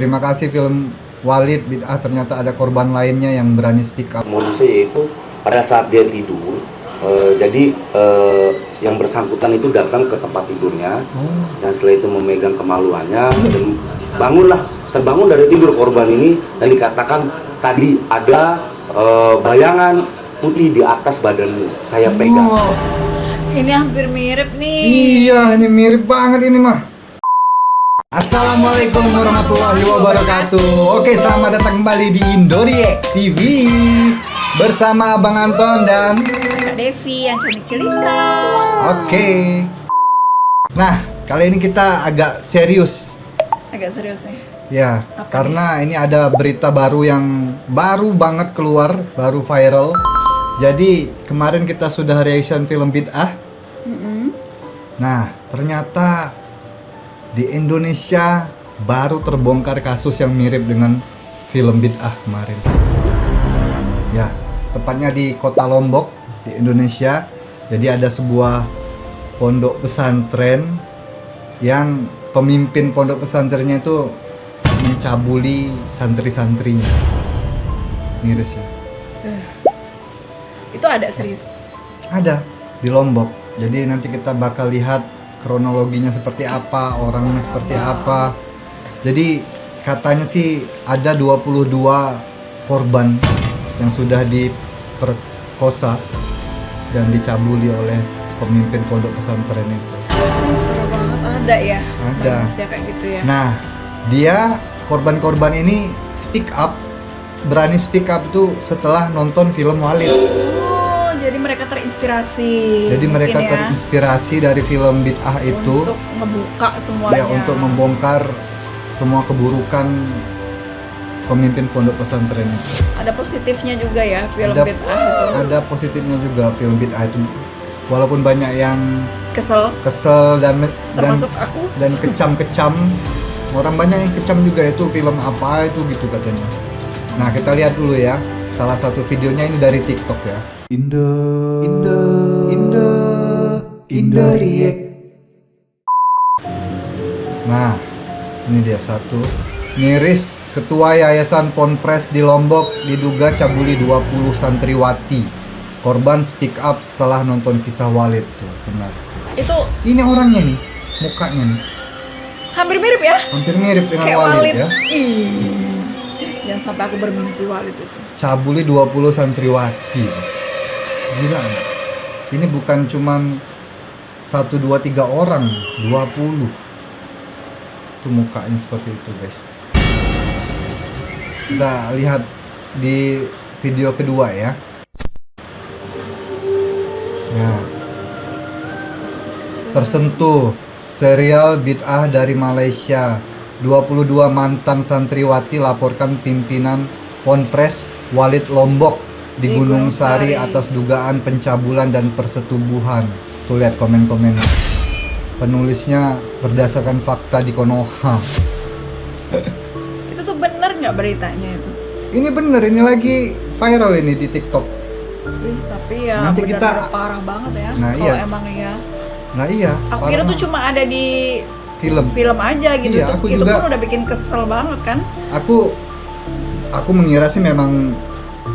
Terima kasih film Walid Bid'ah, ternyata ada korban lainnya yang berani speak up. Modusnya yaitu pada saat dia tidur, yang bersangkutan itu datang ke tempat tidurnya dan setelah itu memegang kemaluannya dan terbangun dari tidur korban ini dan dikatakan tadi ada bayangan putih di atas badan saya pegang. Wow. Ini hampir mirip nih. Iya, ini mirip banget ini mah. Assalamualaikum warahmatullahi wabarakatuh. Oke, selamat datang kembali di Indoriek TV bersama Abang Anton dan Kak Devi yang cantik cerita. Oke. Nah, kali ini kita agak serius. Agak serius nih. Ya, Apa karena ini ada berita baru yang baru banget keluar, baru viral. Jadi, kemarin kita sudah reaction film Bid'ah. Nah, ternyata di Indonesia baru terbongkar kasus yang mirip dengan film Bid'ah kemarin. Ya, tepatnya di kota Lombok di Indonesia. Jadi ada sebuah pondok pesantren yang pemimpin pondok pesantrennya itu mencabuli santri-santrinya. Miris ya. Itu ada serius. Ada di Lombok. Jadi nanti kita bakal lihat kronologinya seperti apa, orangnya seperti apa. Jadi katanya sih ada 22 korban yang sudah diperkosa dan dicabuli oleh pemimpin pondok pesantren itu. Parah banget, ada ya. Ada. Manusia kayak gitu ya. Nah, dia korban-korban ini berani speak up itu setelah nonton film Walid. Oh, jadi mereka terinspirasi. Jadi mereka mungkin ya, terinspirasi dari film Bid'ah itu untuk ngebuka semuanya. ya, untuk membongkar semua keburukan pemimpin pondok pesantren itu. Ada positifnya juga ya film Ada- Bid'ah itu. Ada positifnya juga film Bid'ah itu. Walaupun banyak yang Kesel. kesel dan Termasuk aku. kecam-kecam, orang banyak yang kecam juga itu film apa itu gitu katanya. Nah, kita lihat dulu ya. Salah satu videonya ini dari TikTok ya. Indoriek. Nah, ini dia satu. Miris, Ketua Yayasan Ponpes di Lombok diduga cabuli 20 santriwati. Korban speak up setelah nonton kisah Walid tuh, benar. Itu Ini orangnya nih, mukanya nih. hampir mirip ya. Hampir mirip dengan Kayak Walid, Walid. ya. Jangan sampai aku bermimpi Walid itu. Cabuli 20 santriwati. Gila nggak? Ini bukan cuman 1, 2, 3 orang, 20. Itu mukanya seperti itu, guys. Kita lihat di video kedua ya. Nah. Tersentuh serial Bid'ah dari Malaysia. 22 mantan santriwati laporkan pimpinan Ponpes Walid Lombok di Gunung Sari atas dugaan pencabulan dan persetubuhan. Tuh lihat komen-komen. Penulisnya berdasarkan fakta di Konoha. Itu tuh bener nggak beritanya itu? Ini bener, ini lagi viral ini di TikTok. Tapi ya Nanti benar-benar kita- parah banget ya. Nah, Kalau iya. emang ya. Nah iya. Aku kira parah. tuh cuma ada di film. aja gitu. Iya, aku Itu juga- pun udah bikin kesel banget kan. Aku mengira sih memang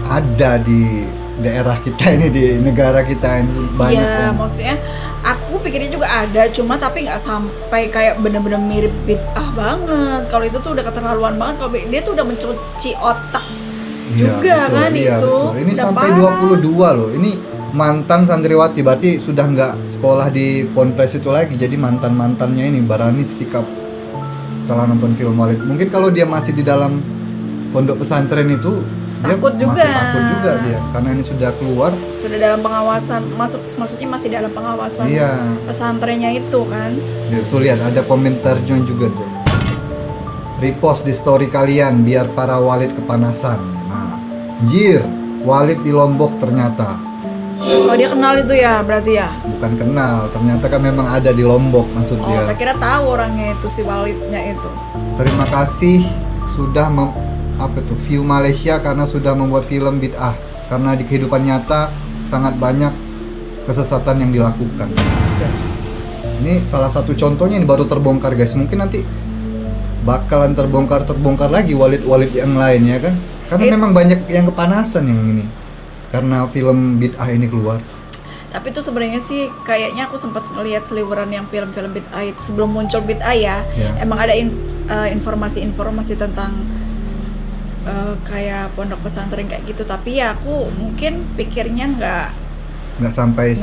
ada di daerah kita ini, di negara kita ini banyak Iya, yang maksudnya aku pikirnya juga ada, cuma tapi nggak sampai kayak bener-bener mirip Bid'ah banget. Kalau itu tuh udah keterlaluan banget. Kalau dia tuh udah mencuci otak Iya, juga betul, kan iya, itu. betul. Ini Udah sampai parah. 22 loh. Ini mantan santriwati, berarti sudah nggak sekolah di Ponpes itu lagi. Jadi mantan-mantannya ini berani speak up setelah nonton film Walid. Mungkin kalau dia masih di dalam pondok pesantren itu Takut dia juga. masih takut juga dia, karena ini sudah keluar. Sudah dalam pengawasan, maksudnya masih dalam pengawasan Iya. pesantrennya itu kan. Ya, tuh lihat ada komentarnya juga tuh. Repost di story kalian biar para Walid kepanasan. Nah, jir, Walid di Lombok ternyata. Oh, dia kenal itu ya berarti ya. Bukan kenal, ternyata kan memang ada di Lombok maksud Oh, dia. tak kira tahu orangnya itu, si Walidnya itu. Terima kasih sudah view Malaysia karena sudah membuat film Bid'ah. Karena di kehidupan nyata sangat banyak kesesatan yang dilakukan. Ini salah satu contohnya, ini baru terbongkar guys. Mungkin nanti bakalan terbongkar lagi Walid yang lain ya kan, karena memang banyak yang kepanasan yang ini karena film Bid'ah ini keluar. Tapi itu sebenarnya sih kayaknya aku sempat melihat seliweran yang film-film Bid'ah itu sebelum muncul Bid'ah ya. Emang ada informasi-informasi tentang kayak pondok pesantren kayak gitu, tapi ya aku mungkin pikirnya nggak sampai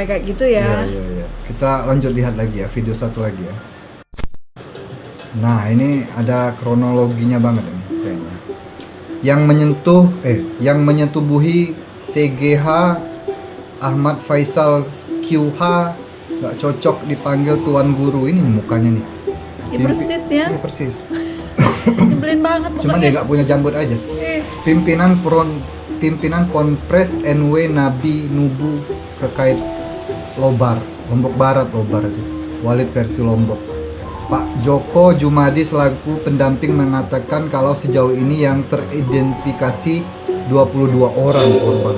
kayak gitu ya. Iya. Kita lanjut lihat lagi ya, video satu lagi ya. Nah, ini ada kronologinya banget ini kayaknya. Yang menyetubuhi TGH Ahmad Faisal QH nggak cocok dipanggil Tuan Guru. Ini mukanya nih. Ya persis ya. Iya persis. Nyebelin banget mukanya. Cuma dia nggak punya jambut aja. Pimpinan Ponpres NW Nabi Nubu Kekait Lombok Barat itu. Walid versi Lombok. Pak Joko Jumadi selaku pendamping mengatakan kalau sejauh ini yang teridentifikasi 22 orang korban.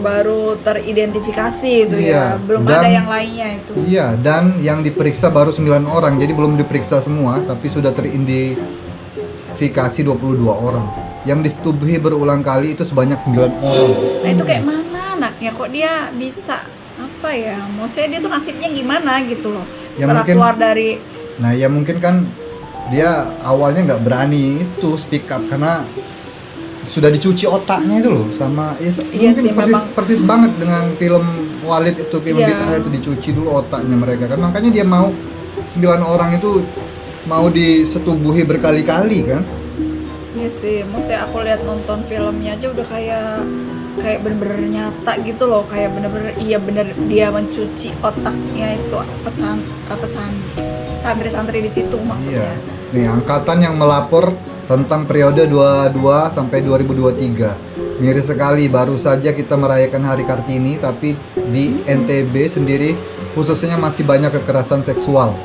Baru teridentifikasi itu ya, belum ada yang lainnya itu. Iya, dan yang diperiksa baru 9 orang, jadi belum diperiksa semua, tapi sudah teridentifikasi 22 orang. Yang disetubuhi berulang kali itu sebanyak 9 orang. Nah itu kayak mana anaknya, kok dia bisa apa ya, maksudnya dia tuh nasibnya gimana gitu loh setelah keluar dari. Nah ya mungkin kan dia awalnya nggak berani itu speak up karena sudah dicuci otaknya itu loh sama mungkin sih, persis banget dengan film Walid itu, film Bid'ah itu dicuci dulu otaknya mereka kan, makanya dia mau 9 orang itu mau disetubuhi berkali-kali kan. Iya sih, maksudnya aku lihat nonton filmnya aja udah kayak bener-bener nyata gitu loh, kayak bener-bener bener dia mencuci otaknya itu santri-santri di situ maksudnya. Iya. Nih angkatan yang melapor tentang periode 22 sampai 2023. Miris sekali, baru saja kita merayakan Hari Kartini, tapi di NTB sendiri khususnya masih banyak kekerasan seksual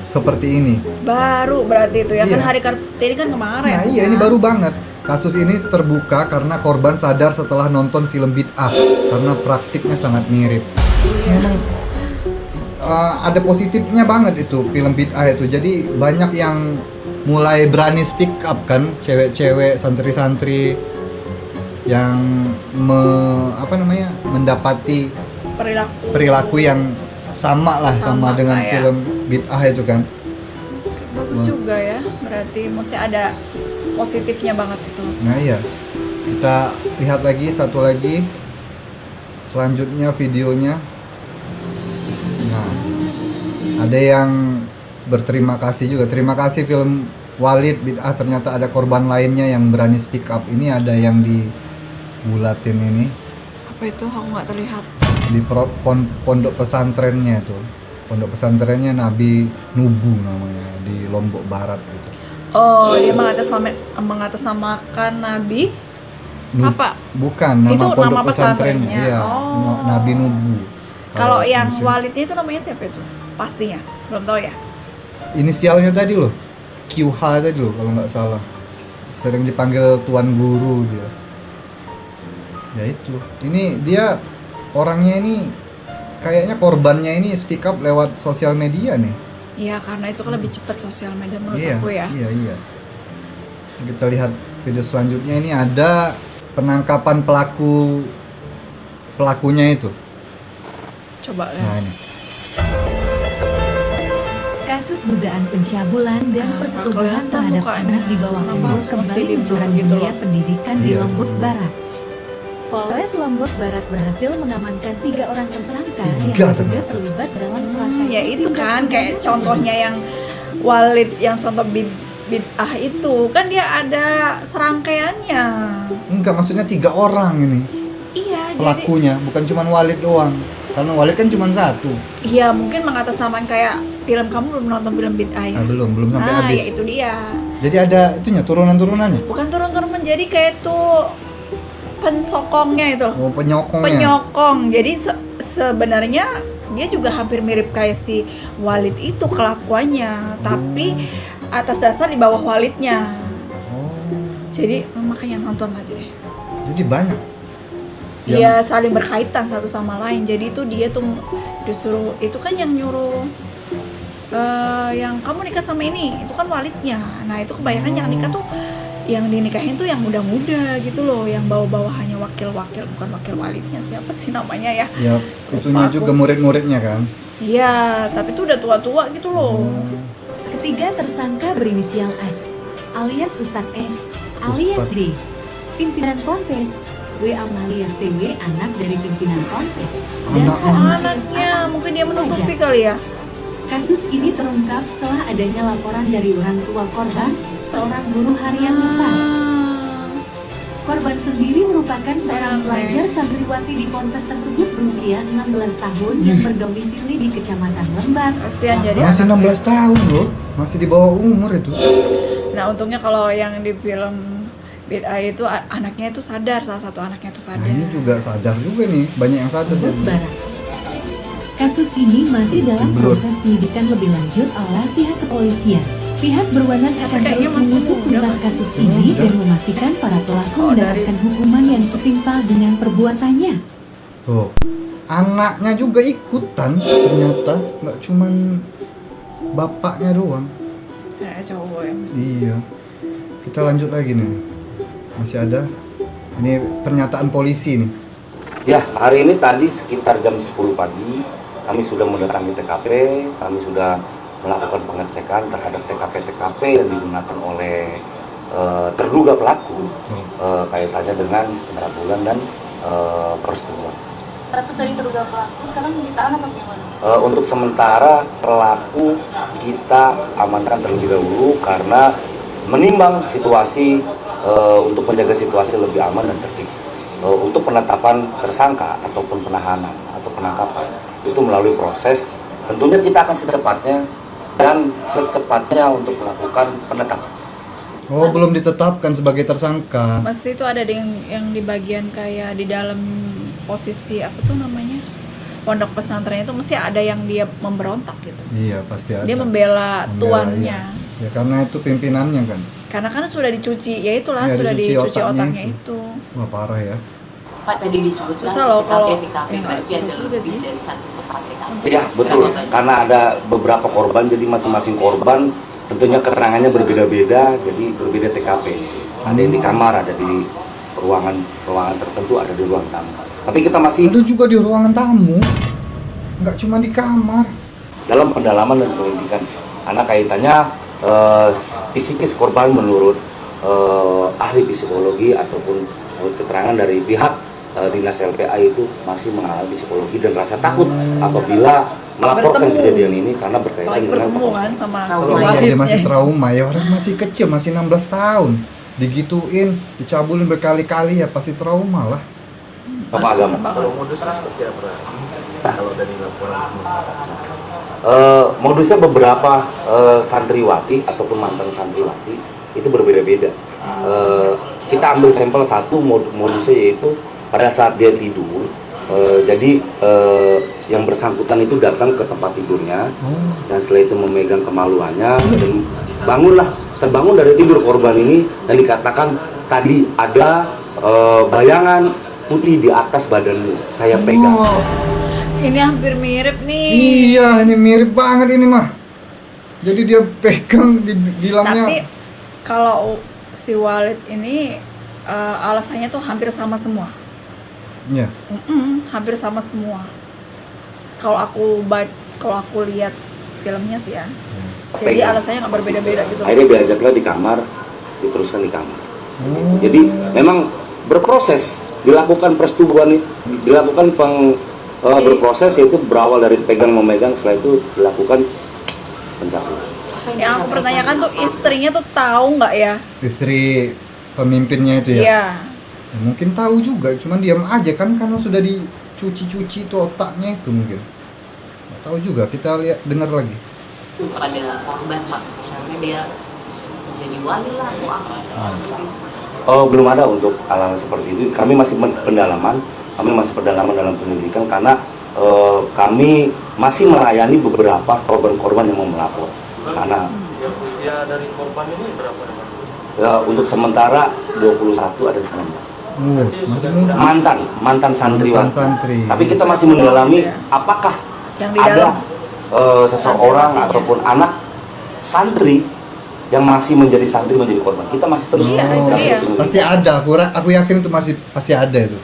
seperti ini. Baru berarti itu ya, kan Hari Kartini kan kemarin. Nah iya, ini baru banget. Kasus ini terbuka karena korban sadar setelah nonton film Bid'ah karena praktiknya sangat mirip. Memang ada positifnya banget itu film Bid'ah itu. Jadi banyak yang mulai berani speak up kan, cewek-cewek, santri-santri yang mendapati perilaku yang sama dengan kayak film Bid'ah itu kan. Bagus juga ya, berarti maksudnya ada positifnya banget itu. Nah iya, kita lihat lagi satu lagi selanjutnya videonya. Nah, ada yang berterima kasih juga. Terima kasih film Walid Bid'ah, ternyata ada korban lainnya yang berani speak up. Ini ada yang dibulatin ini. Apa itu? Aku nggak terlihat. Di pondok pesantrennya itu. Pondok pesantrennya Nabi Nubu namanya di Lombok Barat gitu. Oh, dia mengatasnamakan Nabi apa? Bukan, nama itu pondok nama pesantrennya. Iya, Nabi Nubu. Kalau yang Walidnya itu namanya siapa itu? Pastinya, belum tahu ya. Inisialnya tadi loh, QH tadi loh kalau nggak salah. Sering dipanggil Tuan Guru dia. Ya itu. Ini dia orangnya ini kayaknya korbannya ini speak up lewat sosial media nih. Iya, karena itu kan lebih cepat sosial media menurut aku ya. Iya. Kita lihat video selanjutnya, ini ada penangkapan pelakunya itu. Coba ya. Nah, ini. Kasus dugaan pencabulan dan persetubuhan terhadap anak di bawah umur kembali menjadi biaya pendidikan di Lombok Barat. Polres Lombok Barat berhasil mengamankan 3 orang tersangka yang juga terlibat dalam serangkaian. Ya itu kan kayak contohnya yang Walid, yang contoh Bid'ah itu kan dia ada serangkaiannya. Enggak, maksudnya 3 orang ini. Iya. Pelakunya bukan cuma Walid doang. Karena Walid kan cuma 1. Iya, mungkin mengatasnamakan kayak film, kamu belum nonton film Bid'ah ya? Nah, belum sampai habis. Ya itu dia. Jadi ada itunya, turunan-turunannya. Bukan turun-turun, jadi kayak tuh pensokongnya itu loh. Oh, penyokongnya. Penyokong. Jadi sebenarnya dia juga hampir mirip kayak si Walid itu kelakuannya, tapi atas dasar di bawah Walidnya. Jadi makanya nonton aja deh. Jadi banyak. Iya, saling berkaitan satu sama lain. Jadi itu dia tuh justru itu kan yang nyuruh yang kamu nikah sama ini itu kan walidnya. Nah itu kebanyakan yang nikah tuh yang dinikahin tuh yang muda-muda gitu loh, yang bawa-bawa hanya wakil-wakil, bukan wakil walidnya, siapa sih namanya ya? Ya, itunya juga murid-muridnya kan. Iya, tapi tuh udah tua-tua gitu loh. Ketiga tersangka berinisial S, alias Ustadz S, alias D, pimpinan Ponpes, W alias TW, anak dari pimpinan Ponpes, dan H alias Anaknya, A, mungkin dia menutupi pelajar. kali ya. Kasus ini terungkap setelah adanya laporan dari orang tua korban, seorang guru harian lepas. Korban sendiri merupakan seorang pelajar santriwati di Ponpes tersebut berusia 16 tahun yang berdomisili di Kecamatan Lembar. Kasihan jadi Masih anak. 16 tahun loh, masih di bawah umur itu. Nah untungnya kalau yang di film Bid'ah itu anaknya itu sadar, salah satu anaknya itu sadar. Nah ini juga sadar juga nih, banyak yang sadar Lombok jadi. Barat. Kasus ini masih dalam Belum. proses penyidikan lebih lanjut oleh pihak kepolisian. Pihak berwenang akan Kayaknya terus masih mengusut muda, tuntas masih kasus muda. ini dan memastikan para pelaku Oh, mendapatkan hukuman yang setimpal dengan perbuatannya. Tuh, anaknya juga ikutan ternyata, nggak cuman bapaknya doang. Cowok ya. Iya. Kita lanjut lagi nih. Masih ada. Ini pernyataan polisi nih. Ya, hari ini tadi sekitar jam 10 pagi kami sudah mendatangi TKP, kami sudah melakukan pengecekan terhadap TKP-TKP yang digunakan oleh terduga pelaku kaitannya dengan pencabulan dan persetubuhan. Status dari terduga pelaku sekarang ditahan apa gimana? Untuk sementara pelaku kita amankan terlebih dahulu karena menimbang situasi untuk menjaga situasi lebih aman dan tertib. Untuk penetapan tersangka ataupun penahanan atau penangkapan itu melalui proses, tentunya kita akan secepatnya untuk melakukan penetapan. Oh, belum ditetapkan sebagai tersangka. Mesti itu ada yang di bagian kayak di dalam posisi apa tuh namanya, pondok pesantren itu mesti ada yang dia memberontak gitu. Iya, pasti ada. Dia membela tuannya. Iya. Ya karena itu pimpinannya kan. Karena kan sudah dicuci, ya itulah Ya, sudah dicuci dicuci otaknya otaknya itu. itu. Wah, parah ya. Pak tadi disebutkan Susah loh kalau TKP nggak berarti susah ada juga lebih sih. dari satu pesantren. Ya betul, karena ada beberapa korban, jadi masing-masing korban tentunya keterangannya berbeda-beda, jadi berbeda TKP. Ada yang di kamar, ada di ruangan tertentu, ada di ruang tamu. Tapi kita masih Ada juga di ruangan tamu. Nggak cuma di kamar. dalam pendalaman dan penyelidikan, karena kaitannya psikis korban menurut ahli psikologi ataupun keterangan dari pihak dinas LPA itu masih mengalami psikologi dan rasa takut apabila melaporkan Bertemu. kejadian ini karena berkaitan Apalagi dengan bertemu kan sama si Oh, iya, dia walidnya masih itu. trauma ya, orang masih kecil, masih 16 tahun. Digituin, dicabulin berkali-kali ya pasti trauma lah. Bapak agama. Bakal. Modusnya beberapa santriwati ataupun mantan santriwati itu berbeda-beda. Kita ambil sampel satu modusnya, yaitu pada saat dia tidur, jadi yang bersangkutan itu datang ke tempat tidurnya dan setelah itu memegang kemaluannya dan terbangun dari tidur korban ini dan dikatakan tadi ada bayangan putih di atas badan saya pegang. Oh, Ini hampir mirip nih. iya, ini mirip banget ini mah. Jadi dia pegang, bilangnya. Tapi kalau si Walid ini alasannya tuh hampir sama semua. Ya. Hampir sama semua. Kalau aku lihat filmnya sih ya. Jadi Pegang. alasannya nggak berbeda-beda gitu. Akhirnya diajaklah di kamar, diteruskan di kamar. Oh. Jadi memang berproses, dilakukan persetubuhan, dilakukan berproses, yaitu berawal dari pegang memegang, setelah itu dilakukan pencabulan. Yang aku pertanyakan tuh istrinya tuh tahu nggak ya? Istri pemimpinnya itu ya. Iya. Ya, mungkin tahu juga, cuman diam aja kan karena sudah dicuci-cuci itu otaknya itu mungkin. Nggak tahu juga, kita lihat dengar lagi. Pada korban Pak, misalnya dia jadi wali lah atau apa gitu. Oh, belum ada untuk hal-hal seperti itu. Kami masih pendalaman dalam penyelidikan karena kami masih melayani beberapa korban-korban yang mau melapor. Karena usia dari korban ini berapa? ya, untuk sementara 21 ada 19. Oh, masih muda. Mantan santriwati. Mantan santri. Tapi kita masih mendalami apakah Yang di ada dalam. seseorang ataupun anak santri yang masih menjadi santri menjadi korban. Kita masih terus. Iya, itu dia. Pasti ada. Aku yakin itu pasti ada itu.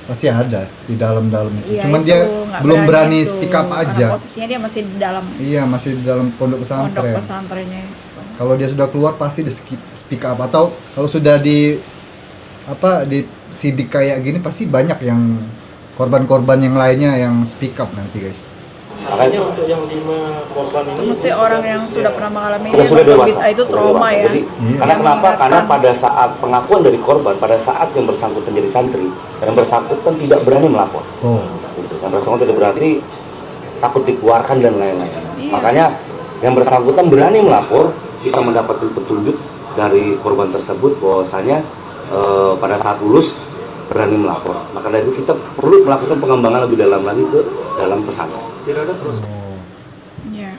Pasti ada di dalam-dalam itu. Iya, Cuman itu dia nggak belum berani itu. speak up Karena aja. posisinya dia masih di dalam Iya, masih di dalam pondok pondok pesantren. pesantrennya itu. Kalau dia sudah keluar pasti di speak up, atau kalau sudah di sidik kayak gini pasti banyak yang korban-korban yang lainnya yang speak up nanti, guys. Artinya untuk yang 5 korban Itu ini mesti orang yang sudah pernah mengalami Sudah dewasa. bid'ah itu Sudah trauma dewasa. ya. Jadi, Iya. karena Yang kenapa? Karena mengingatkan. pada saat pengakuan dari korban, pada saat yang bersangkutan jadi santri, yang bersangkutan tidak berani melapor. Oh, Gitu. Yang bersangkutan tidak berani, takut dikeluarkan dan lain-lain. Iya. Makanya yang bersangkutan berani melapor, kita mendapatkan petunjuk dari korban tersebut bahwasanya pada saat lulus berani melapor. Maka dari itu kita perlu melakukan pengembangan lebih dalam lagi ke dalam pesantren. tidak ada proses Iya,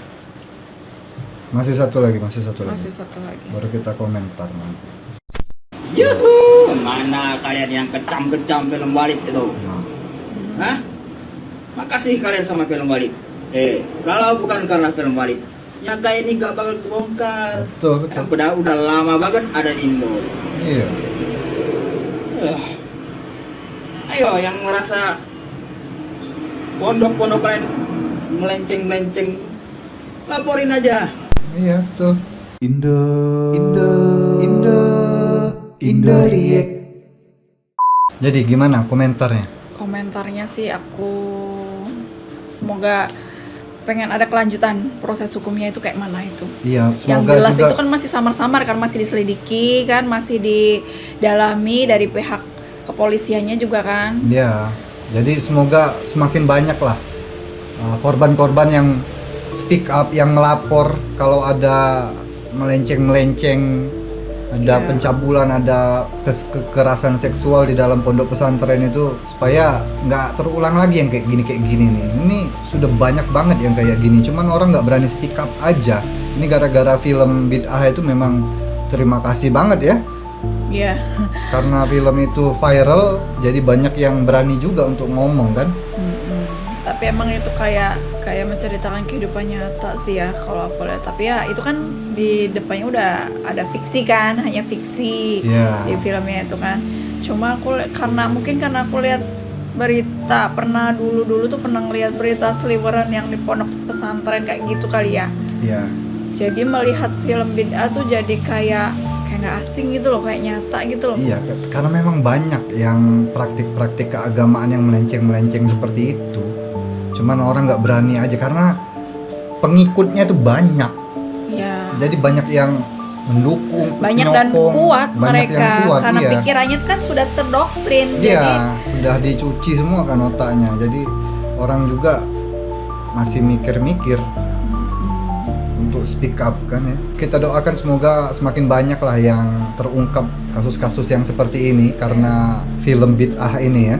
masih satu lagi. masih satu lagi. Baru kita komentar nanti. Yuhu, mana kalian yang kecam-kecam film Walid itu? Hah? Makasih kalian sama film Walid. Kalau bukan karena film Walid, yang kayak ini gak bakal kebongkar. Betul. Yang udah lama banget ada di Indo. Iya. Ayo, yang ngerasa pondok-pondok kalian melenceng-melenceng, laporin aja. Iya, betul. Jadi gimana komentarnya? Komentarnya sih aku semoga pengen ada kelanjutan proses hukumnya itu kayak mana itu. Iya, Yang semoga jelas juga itu kan masih samar-samar kan, masih diselidiki kan, masih didalami dari pihak kepolisiannya juga kan. ya. Jadi semoga semakin banyak lah korban-korban yang speak up, yang melapor kalau ada melenceng-melenceng, ada Iya. pencabulan, ada kekerasan seksual di dalam pondok pesantren itu, supaya nggak terulang lagi yang kayak gini nih. Ini sudah banyak banget yang kayak gini, cuman orang nggak berani speak up aja. Ini gara-gara film Bid'ah itu memang terima kasih banget ya, Iya. karena film itu viral, jadi banyak yang berani juga untuk ngomong kan. Tapi emang itu kayak menceritakan kehidupan nyata sih ya kalau aku lihat. Tapi ya itu kan di depannya udah ada fiksi kan, hanya fiksi Iya. di filmnya itu kan. Cuma karena aku lihat berita, pernah dulu tuh pernah ngeliat berita seliweran yang di pondok pesantren kayak gitu kali ya. Iya. Jadi melihat film Bid'ah tuh jadi kayak nggak asing gitu loh, kayak nyata gitu loh. Iya, karena memang banyak yang praktik-praktik keagamaan yang melenceng-melenceng seperti itu. Cuman orang nggak berani aja karena pengikutnya itu banyak. Iya. Jadi banyak yang mendukung, Banyak dan penyokong, kuat banyak mereka yang kuat, karena iya. pikirannya kan sudah terdoktrin. Iya, Jadi sudah dicuci semua kan otaknya. Jadi orang juga masih mikir-mikir untuk speak up kan ya. Kita doakan semoga semakin banyak lah yang terungkap kasus-kasus yang seperti ini karena film Bid'ah ini ya.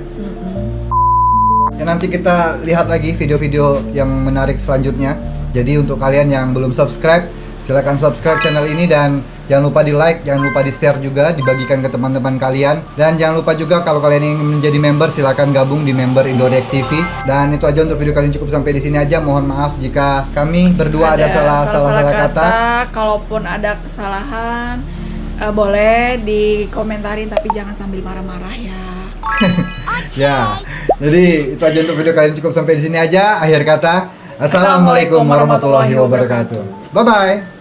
Ya nanti kita lihat lagi video-video yang menarik selanjutnya. Jadi untuk kalian yang belum subscribe, silakan subscribe channel ini dan jangan lupa di like, jangan lupa di share juga, dibagikan ke teman-teman kalian. Dan jangan lupa juga kalau kalian ingin menjadi member, silakan gabung di member Indoreact TV. Dan itu aja untuk video kali ini, cukup sampai di sini aja. Mohon maaf jika kami berdua ada salah kata. Kalaupun ada kesalahan boleh dikomentarin, tapi jangan sambil marah-marah ya. Ya, jadi itu aja untuk video kali ini, cukup sampai di sini aja. Akhir kata, assalamualaikum warahmatullahi wabarakatuh. Bye bye.